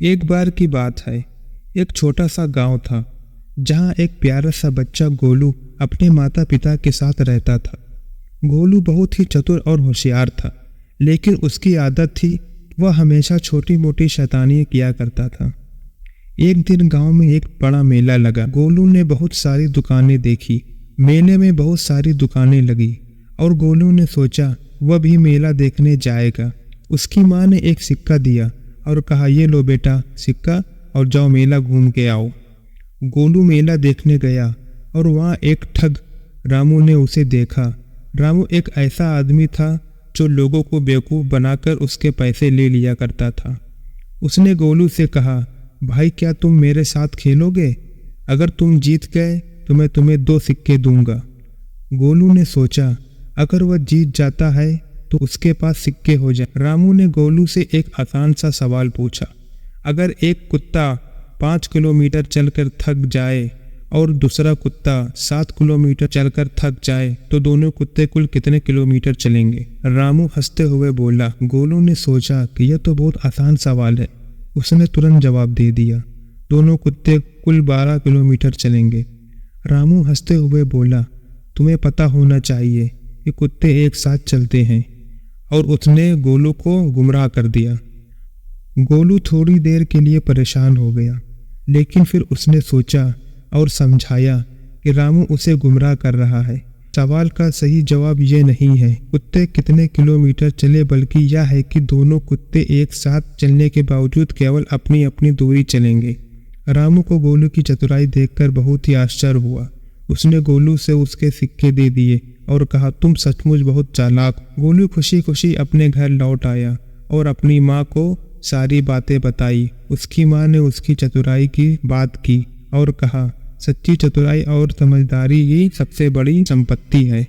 एक बार की बात है। एक छोटा सा गांव था जहां एक प्यारा सा बच्चा गोलू अपने माता पिता के साथ रहता था। गोलू बहुत ही चतुर और होशियार था, लेकिन उसकी आदत थी वह हमेशा छोटी मोटी शैतानियां किया करता था। एक दिन गांव में एक बड़ा मेला लगा। गोलू ने बहुत सारी दुकानें देखी। मेले में बहुत सारी दुकानें लगी और गोलू ने सोचा वह भी मेला देखने जाएगा। उसकी माँ ने एक सिक्का दिया और कहा, ये लो बेटा सिक्का और जाओ मेला घूम के आओ। गोलू मेला देखने गया और वहाँ एक ठग रामू ने उसे देखा। रामू एक ऐसा आदमी था जो लोगों को बेवकूफ़ बनाकर उसके पैसे ले लिया करता था। उसने गोलू से कहा, भाई क्या तुम मेरे साथ खेलोगे? अगर तुम जीत गए तो मैं तुम्हें 2 सिक्के दूंगा। गोलू ने सोचा अगर वह जीत जाता है तो उसके पास सिक्के हो जाए। रामू ने गोलू से एक आसान सा सवाल पूछा, अगर एक कुत्ता 5 किलोमीटर चलकर थक जाए और दूसरा कुत्ता 7 किलोमीटर चलकर थक जाए तो दोनों कुत्ते कुल कितने किलोमीटर चलेंगे? रामू हंसते हुए बोला। गोलू ने सोचा कि यह तो बहुत आसान सवाल है। उसने तुरंत जवाब दे दिया, दोनों कुत्ते कुल 12 किलोमीटर चलेंगे। रामू हंसते हुए बोला, तुम्हें पता होना चाहिए कि कुत्ते एक साथ चलते हैं। और उसने गोलू को गुमराह कर दिया। गोलू थोड़ी देर के लिए परेशान हो गया, लेकिन फिर उसने सोचा और समझाया कि रामू उसे गुमराह कर रहा है। सवाल का सही जवाब ये नहीं है कुत्ते कितने किलोमीटर चले, बल्कि यह है कि दोनों कुत्ते एक साथ चलने के बावजूद केवल अपनी अपनी दूरी चलेंगे। रामू को गोलू की चतुराई देखकर बहुत ही आश्चर्य हुआ। उसने गोलू से उसके सिक्के दे दिए और कहा, तुम सचमुच बहुत चालाक। गोलू खुशी खुशी अपने घर लौट आया और अपनी माँ को सारी बातें बताई। उसकी माँ ने उसकी चतुराई की बात की और कहा, सच्ची चतुराई और समझदारी ही सबसे बड़ी संपत्ति है।